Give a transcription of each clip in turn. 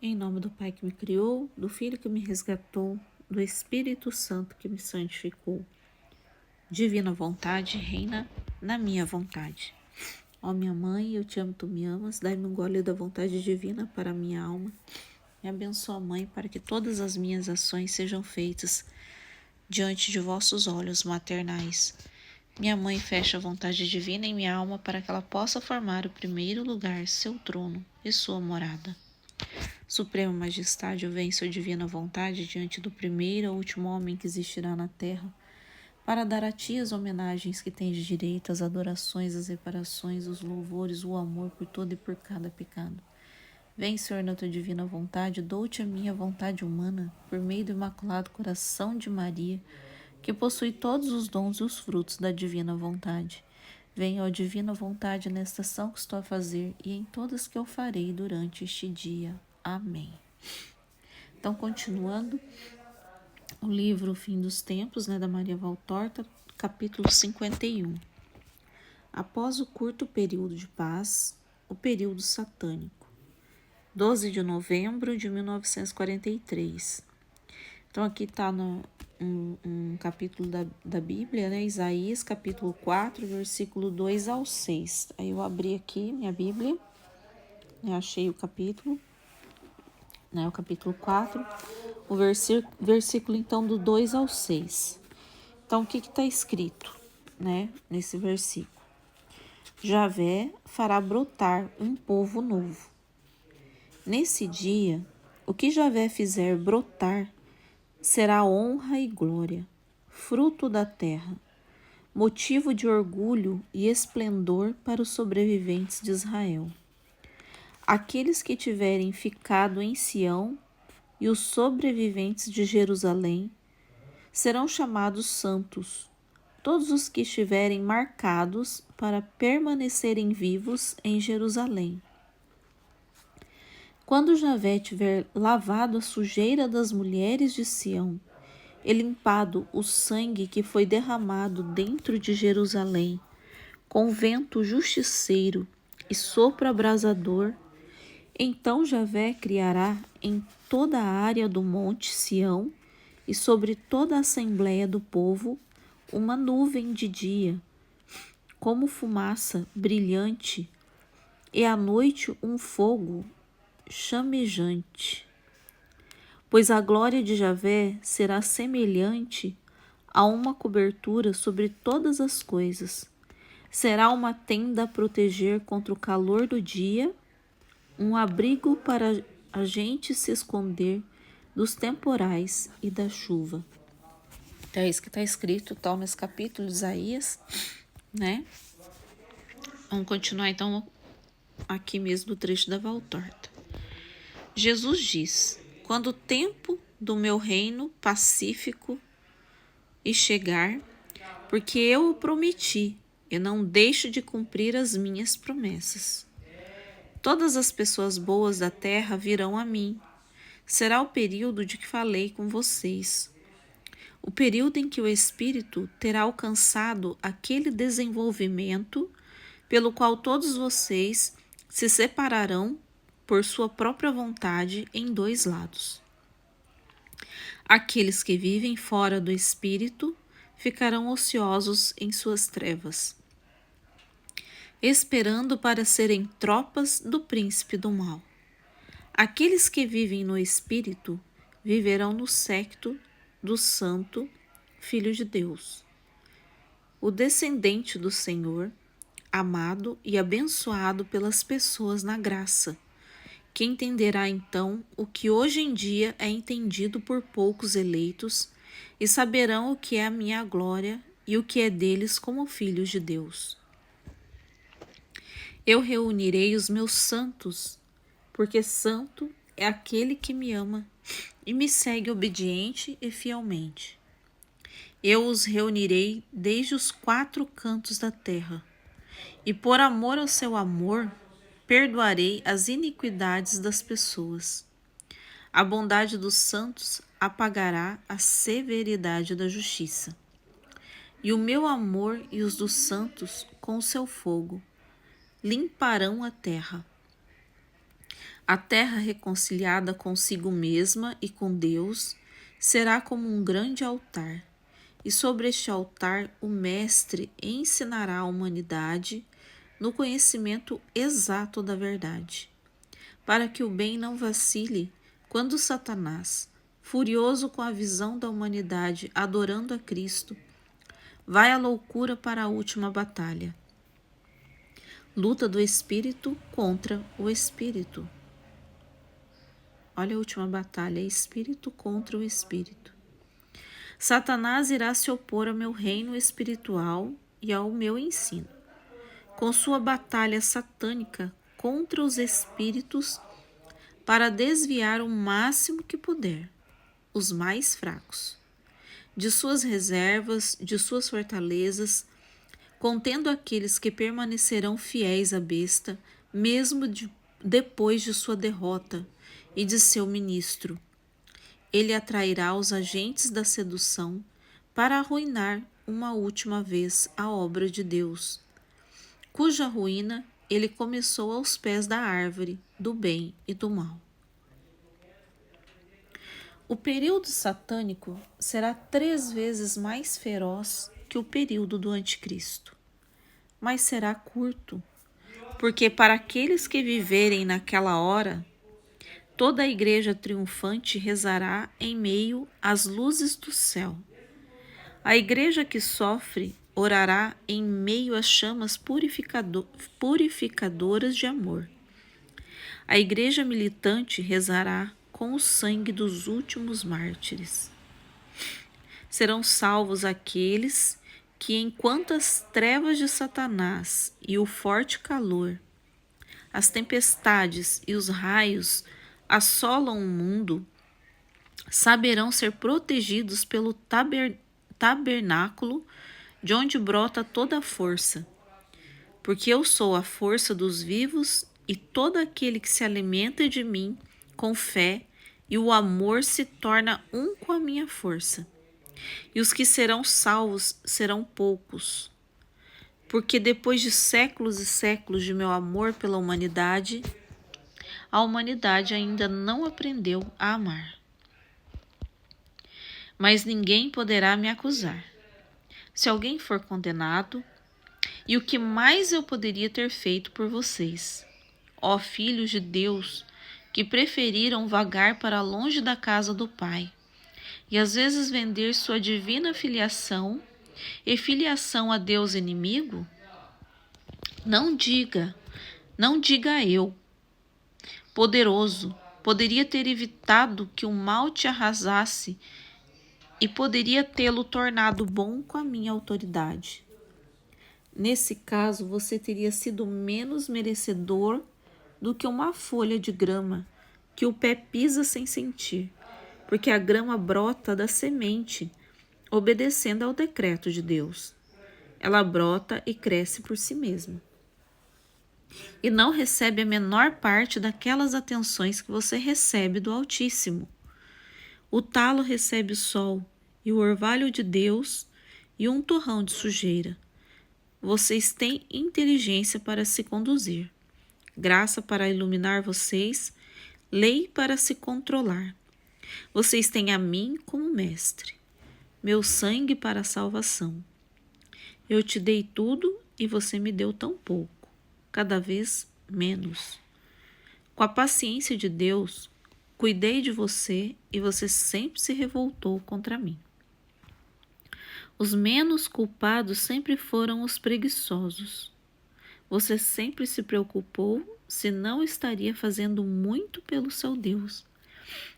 Em nome do Pai que me criou, do Filho que me resgatou, do Espírito Santo que me santificou. Divina vontade reina na minha vontade. Ó minha mãe, eu te amo, tu me amas, dai-me um gole da vontade divina para a minha alma. Me abençoa, Mãe, para que todas as minhas ações sejam feitas diante de vossos olhos maternais. Minha mãe fecha a vontade divina em minha alma para que ela possa formar o primeiro lugar, seu trono e sua morada. Suprema Majestade, eu venho sua divina vontade diante do primeiro ou último homem que existirá na terra, para dar a ti as homenagens que tens direito, as adorações, as reparações, os louvores, o amor por todo e por cada pecado. Vem, Senhor, na tua divina vontade, dou-te a minha vontade humana, por meio do imaculado coração de Maria, que possui todos os dons e os frutos da divina vontade. Venha, ó divina vontade, nesta ação que estou a fazer e em todas que eu farei durante este dia. Amém. Então, continuando, o livro O Fim dos Tempos, da Maria Valtorta, capítulo 51. Após o curto período de paz, o período satânico. 12 de novembro de 1943. Então, aqui está um capítulo da Bíblia, Isaías, capítulo 4, versículo 2 ao 6. Aí eu abri aqui minha Bíblia, achei o capítulo, o capítulo 4, o versículo então do 2 ao 6. Então, o que está escrito, nesse versículo? Javé fará brotar um povo novo. Nesse dia, o que Javé fizer brotar será honra e glória, fruto da terra, motivo de orgulho e esplendor para os sobreviventes de Israel. Aqueles que tiverem ficado em Sião e os sobreviventes de Jerusalém serão chamados santos, todos os que estiverem marcados para permanecerem vivos em Jerusalém. Quando Javé tiver lavado a sujeira das mulheres de Sião e limpado o sangue que foi derramado dentro de Jerusalém, com vento justiceiro e sopro abrasador, então Javé criará em toda a área do monte Sião e sobre toda a assembleia do povo uma nuvem de dia, como fumaça brilhante, e à noite um fogo chamejante. Pois a glória de Javé será semelhante a uma cobertura sobre todas as coisas. Será uma tenda a proteger contra o calor do dia, um abrigo para a gente se esconder dos temporais e da chuva. Então, é isso que está escrito nesse capítulo de Isaías, Vamos continuar então aqui mesmo do trecho da Valtorta. Jesus diz: quando o tempo do meu reino pacífico e chegar, porque eu o prometi e não deixo de cumprir as minhas promessas. Todas as pessoas boas da terra virão a mim. Será o período de que falei com vocês. O período em que o Espírito terá alcançado aquele desenvolvimento pelo qual todos vocês se separarão por sua própria vontade em dois lados. Aqueles que vivem fora do Espírito ficarão ociosos em suas trevas, esperando para serem tropas do príncipe do mal. Aqueles que vivem no Espírito viverão no séquito do Santo Filho de Deus, o descendente do Senhor, amado e abençoado pelas pessoas na graça, que entenderá então o que hoje em dia é entendido por poucos eleitos e saberão o que é a minha glória e o que é deles como filhos de Deus. Eu reunirei os meus santos, porque santo é aquele que me ama e me segue obediente e fielmente. Eu os reunirei desde os quatro cantos da terra, e por amor ao seu amor, perdoarei as iniquidades das pessoas. A bondade dos santos apagará a severidade da justiça. E o meu amor e os dos santos, com o seu fogo, limparão a terra. A terra reconciliada consigo mesma e com Deus será como um grande altar, e sobre este altar o Mestre ensinará a humanidade no conhecimento exato da verdade, para que o bem não vacile quando Satanás, furioso com a visão da humanidade adorando a Cristo, vai à loucura para a última batalha. Luta do espírito contra o espírito. Olha a última batalha, espírito contra o espírito. Satanás irá se opor ao meu reino espiritual e ao meu ensino, com sua batalha satânica contra os espíritos, para desviar o máximo que puder os mais fracos de suas reservas, de suas fortalezas, contendo aqueles que permanecerão fiéis à besta, mesmo depois de sua derrota e de seu ministro. Ele atrairá os agentes da sedução para arruinar uma última vez a obra de Deus, cuja ruína ele começou aos pés da árvore do bem e do mal. O período satânico será 3 vezes mais feroz que o período do anticristo, mas será curto, porque para aqueles que viverem naquela hora, toda a igreja triunfante rezará em meio às luzes do céu. A igreja que sofre orará em meio às chamas purificadoras de amor. A igreja militante rezará com o sangue dos últimos mártires. Serão salvos aqueles que, enquanto as trevas de Satanás e o forte calor, as tempestades e os raios assolam o mundo, saberão ser protegidos pelo tabernáculo de onde brota toda a força. Porque eu sou a força dos vivos, e todo aquele que se alimenta de mim com fé e o amor se torna um com a minha força. E os que serão salvos serão poucos, porque depois de séculos e séculos de meu amor pela humanidade, a humanidade ainda não aprendeu a amar. Mas ninguém poderá me acusar. Se alguém for condenado, e o que mais eu poderia ter feito por vocês, ó filhos de Deus, que preferiram vagar para longe da casa do Pai, e às vezes vender sua divina filiação e filiação a Deus inimigo? Não diga eu, poderoso, poderia ter evitado que o mal te arrasasse e poderia tê-lo tornado bom com a minha autoridade. Nesse caso, você teria sido menos merecedor do que uma folha de grama que o pé pisa sem sentir, porque a grama brota da semente, obedecendo ao decreto de Deus. Ela brota e cresce por si mesma, e não recebe a menor parte daquelas atenções que você recebe do Altíssimo. O talo recebe o sol e o orvalho de Deus e um torrão de sujeira. Vocês têm inteligência para se conduzir, graça para iluminar vocês, lei para se controlar. Vocês têm a mim como mestre, meu sangue para a salvação. Eu te dei tudo e você me deu tão pouco, cada vez menos. Com a paciência de Deus, cuidei de você e você sempre se revoltou contra mim. Os menos culpados sempre foram os preguiçosos. Você sempre se preocupou se não estaria fazendo muito pelo seu Deus,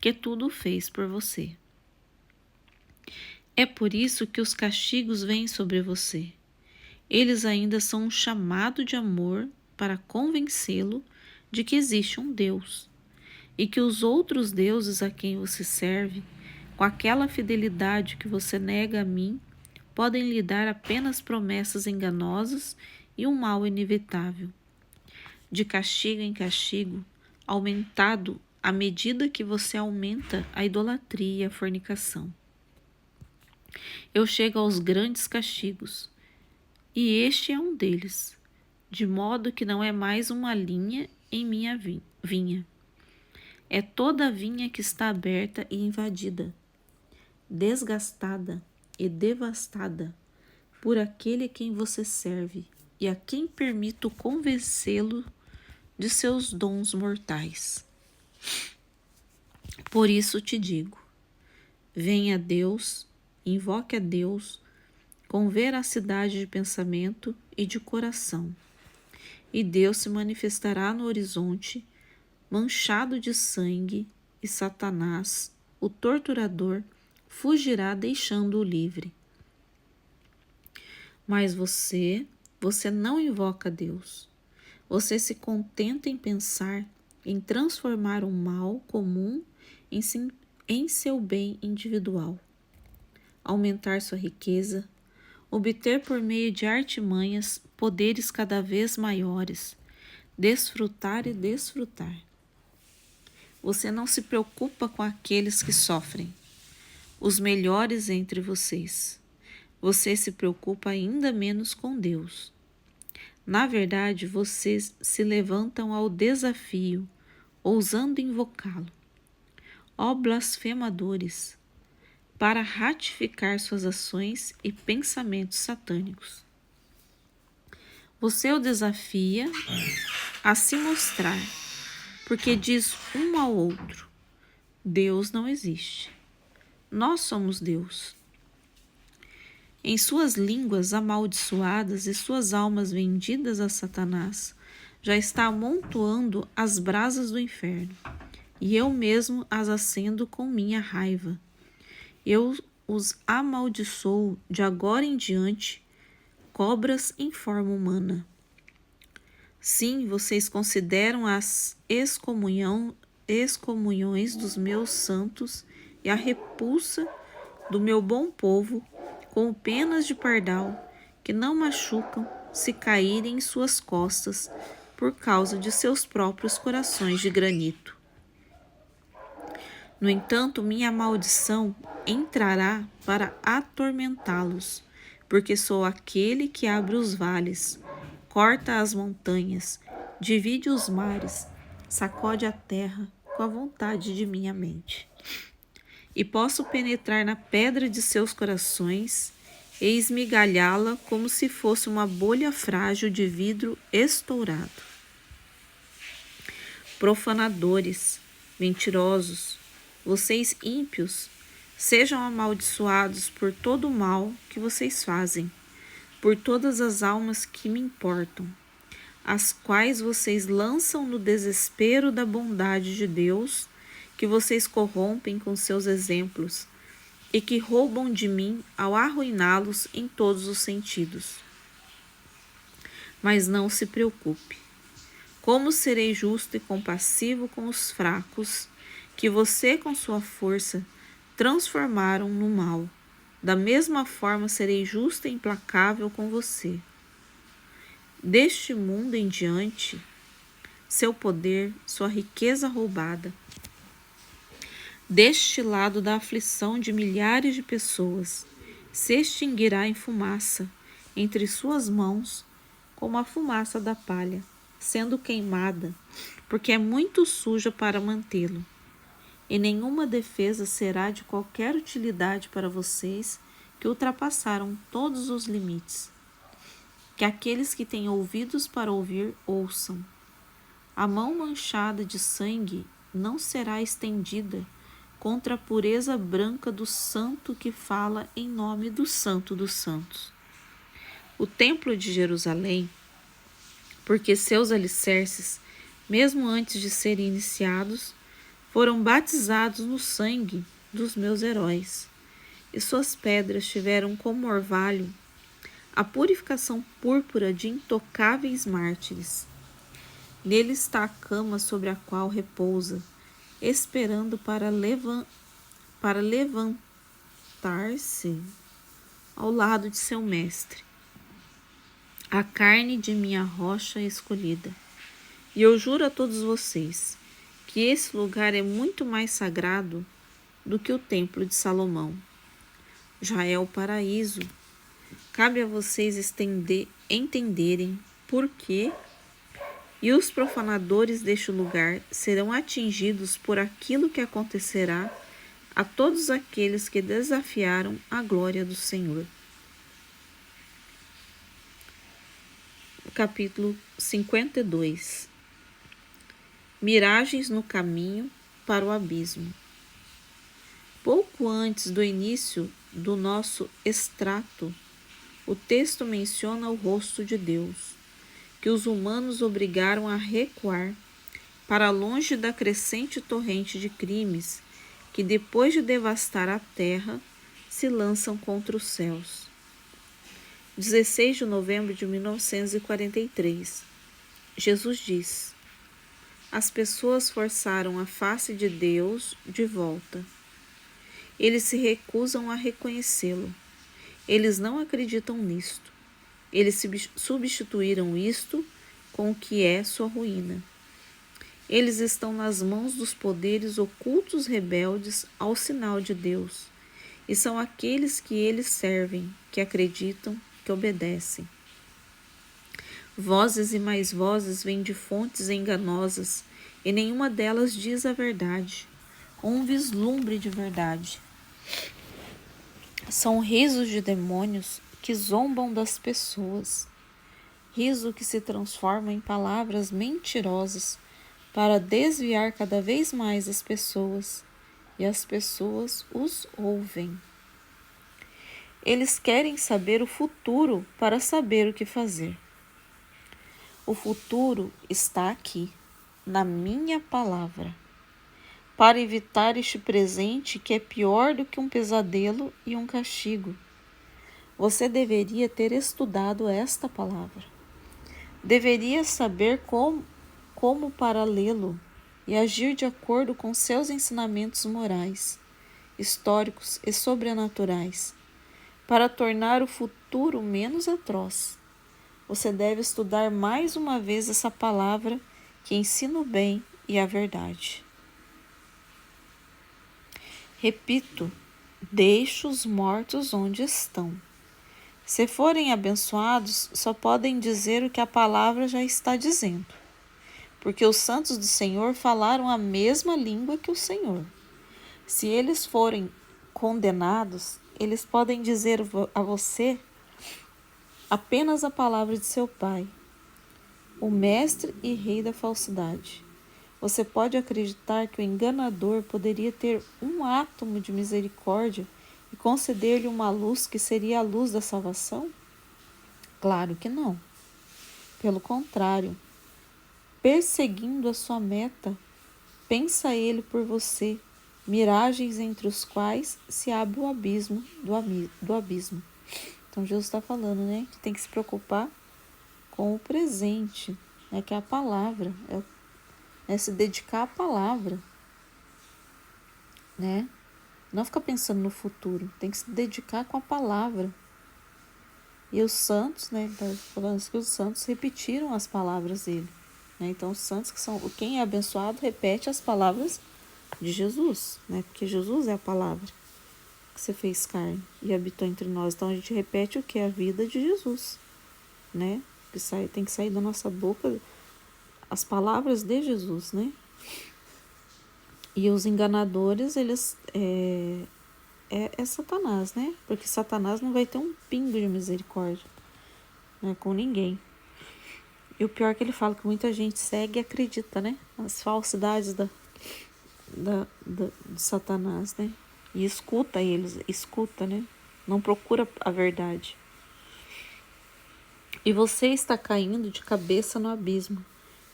que tudo fez por você. É por isso que os castigos vêm sobre você. Eles ainda são um chamado de amor para convencê-lo de que existe um Deus e que os outros deuses a quem você serve, com aquela fidelidade que você nega a mim, podem lhe dar apenas promessas enganosas e um mal inevitável. De castigo em castigo, aumentado à medida que você aumenta a idolatria e a fornicação. Eu chego aos grandes castigos, e este é um deles, de modo que não é mais uma linha em minha vinha. É toda a vinha que está aberta e invadida, desgastada e devastada por aquele a quem você serve e a quem permito convencê-lo de seus dons mortais. Por isso te digo, venha a Deus, invoque a Deus com veracidade de pensamento e de coração, e Deus se manifestará no horizonte, manchado de sangue, e Satanás, o torturador, fugirá deixando-o livre. Mas você não invoca a Deus. Você se contenta em pensar em transformar o mal comum em seu bem individual, aumentar sua riqueza, obter por meio de artimanhas poderes cada vez maiores, desfrutar e desfrutar. Você não se preocupa com aqueles que sofrem, os melhores entre vocês. Você se preocupa ainda menos com Deus. Na verdade, vocês se levantam ao desafio, ousando invocá-lo. Ó blasfemadores, para ratificar suas ações e pensamentos satânicos. Você o desafia a se mostrar, porque diz um ao outro: Deus não existe. Nós somos Deus. Em suas línguas amaldiçoadas e suas almas vendidas a Satanás, já está amontoando as brasas do inferno, e eu mesmo as acendo com minha raiva. Eu os amaldiçoo de agora em diante, cobras em forma humana. Sim, vocês consideram as excomunhões dos meus santos e a repulsa do meu bom povo como penas de pardal que não machucam se caírem em suas costas por causa de seus próprios corações de granito. No entanto, minha maldição entrará para atormentá-los, porque sou aquele que abre os vales, corta as montanhas, divide os mares, sacode a terra com a vontade de minha mente. E posso penetrar na pedra de seus corações e esmigalhá-la como se fosse uma bolha frágil de vidro estourado. Profanadores, mentirosos, vocês ímpios, sejam amaldiçoados por todo o mal que vocês fazem, por todas as almas que me importam, as quais vocês lançam no desespero da bondade de Deus, que vocês corrompem com seus exemplos e que roubam de mim ao arruiná-los em todos os sentidos. Mas não se preocupe. Como serei justo e compassivo com os fracos, que você com sua força transformaram no mal. Da mesma forma serei justo e implacável com você. Deste mundo em diante, seu poder, sua riqueza roubada, deste lado da aflição de milhares de pessoas, se extinguirá em fumaça entre suas mãos, como a fumaça da palha, sendo queimada, porque é muito suja para mantê-lo. E nenhuma defesa será de qualquer utilidade para vocês que ultrapassaram todos os limites. Que aqueles que têm ouvidos para ouvir, ouçam. A mão manchada de sangue não será estendida contra a pureza branca do santo que fala em nome do Santo dos Santos. O templo de Jerusalém, porque seus alicerces, mesmo antes de serem iniciados, foram batizados no sangue dos meus heróis, e suas pedras tiveram como orvalho a purificação púrpura de intocáveis mártires. Nele está a cama sobre a qual repousa, esperando para levantar-se ao lado de seu mestre, a carne de minha rocha escolhida. E eu juro a todos vocês que esse lugar é muito mais sagrado do que o templo de Salomão. Já é o paraíso. Cabe a vocês entenderem por que e os profanadores deste lugar serão atingidos por aquilo que acontecerá a todos aqueles que desafiaram a glória do Senhor. Capítulo 52. Miragens no caminho para o abismo. Pouco antes do início do nosso extrato, o texto menciona o rosto de Deus, que os humanos obrigaram a recuar para longe da crescente torrente de crimes que, depois de devastar a terra, se lançam contra os céus. 16 de novembro de 1943. Jesus diz: as pessoas forçaram a face de Deus de volta. Eles se recusam a reconhecê-lo. Eles não acreditam nisto. Eles substituíram isto com o que é sua ruína. Eles estão nas mãos dos poderes ocultos rebeldes ao sinal de Deus, e são aqueles que eles servem, que acreditam, que obedecem. Vozes e mais vozes vêm de fontes enganosas, e nenhuma delas diz a verdade, ou um vislumbre de verdade. São risos de demônios que zombam das pessoas, riso que se transforma em palavras mentirosas para desviar cada vez mais as pessoas, e as pessoas os ouvem. Eles querem saber o futuro para saber o que fazer. O futuro está aqui, na minha palavra, para evitar este presente que é pior do que um pesadelo e um castigo. Você deveria ter estudado esta palavra. Deveria saber como para lê-lo e agir de acordo com seus ensinamentos morais, históricos e sobrenaturais, para tornar o futuro menos atroz. Você deve estudar mais uma vez essa palavra que ensina o bem e a verdade. Repito, deixe os mortos onde estão. Se forem abençoados, só podem dizer o que a palavra já está dizendo, porque os santos do Senhor falaram a mesma língua que o Senhor. Se eles forem condenados, eles podem dizer a você apenas a palavra de seu pai, o mestre e rei da falsidade. Você pode acreditar que o enganador poderia ter um átomo de misericórdia e conceder-lhe uma luz que seria a luz da salvação? Claro que não. Pelo contrário, perseguindo a sua meta, pensa ele por você, miragens entre os quais se abre o abismo do abismo. Então Jesus está falando, né, que tem que se preocupar com o presente, né, que é a palavra, é se dedicar à palavra, né? Não ficar pensando no futuro, tem que se dedicar com a palavra. E os santos, né, tá falando que os santos repetiram as palavras dele, né? Então os santos que são, quem é abençoado repete as palavras de Jesus, né? Porque Jesus é a palavra que se fez carne e habitou entre nós. Então a gente repete o que é a vida de Jesus, né? Tem que sair da nossa boca as palavras de Jesus, né? E os enganadores, eles é Satanás, né? Porque Satanás não vai ter um pingo de misericórdia, né, com ninguém. E o pior é que ele fala que muita gente segue e acredita, né? As falsidades de Satanás, né? E escuta eles, né? Não procura a verdade. E você está caindo de cabeça no abismo,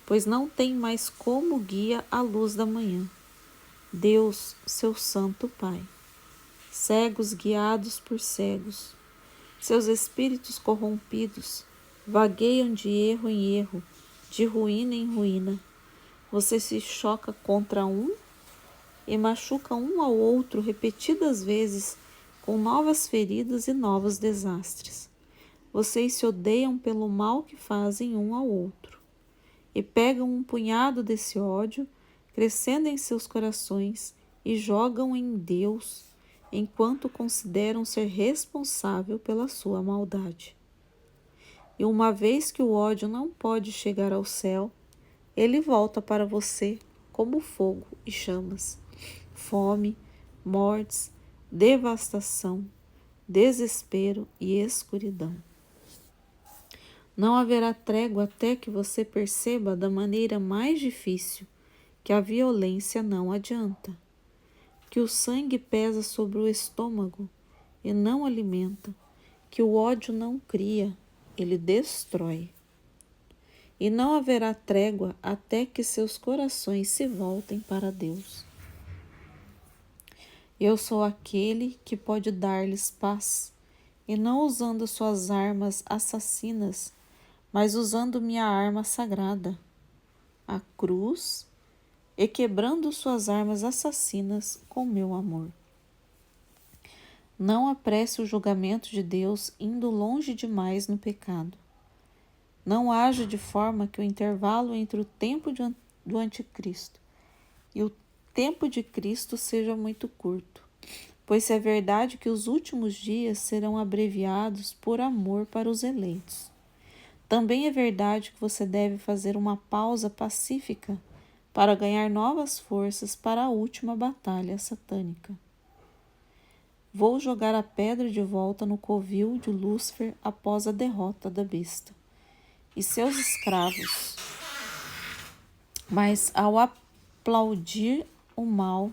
pois não tem mais como guia a luz da manhã. Deus, seu santo Pai. Cegos guiados por cegos. Seus espíritos corrompidos vagueiam de erro em erro, de ruína em ruína. Você se choca contra um e machuca um ao outro repetidas vezes, com novas feridas e novos desastres. Vocês se odeiam pelo mal que fazem um ao outro, e pegam um punhado desse ódio, crescendo em seus corações, e jogam em Deus, enquanto consideram ser responsável pela sua maldade. E uma vez que o ódio não pode chegar ao céu, ele volta para você como fogo e chamas, fome, mortes, devastação, desespero e escuridão. Não haverá trégua até que você perceba da maneira mais difícil que a violência não adianta, que o sangue pesa sobre o estômago e não alimenta, que o ódio não cria, ele destrói. E não haverá trégua até que seus corações se voltem para Deus. Eu sou aquele que pode dar-lhes paz, e não usando suas armas assassinas, mas usando minha arma sagrada, a cruz, e quebrando suas armas assassinas com meu amor. Não apresse o julgamento de Deus indo longe demais no pecado. Não haja de forma que o intervalo entre o tempo do anticristo e o tempo de Cristo seja muito curto, pois se é verdade que os últimos dias serão abreviados por amor para os eleitos. Também é verdade que você deve fazer uma pausa pacífica para ganhar novas forças para a última batalha satânica. Vou jogar a pedra de volta no covil de Lúcifer após a derrota da besta e seus escravos. Mas ao aplaudir o mal,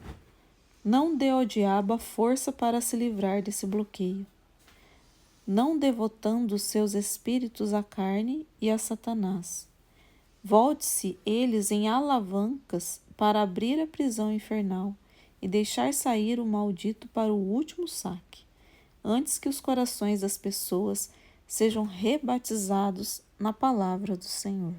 não dê ao diabo a força para se livrar desse bloqueio, não devotando seus espíritos à carne e a Satanás. Volte-se eles em alavancas para abrir a prisão infernal e deixar sair o maldito para o último saque, antes que os corações das pessoas sejam rebatizados na palavra do Senhor.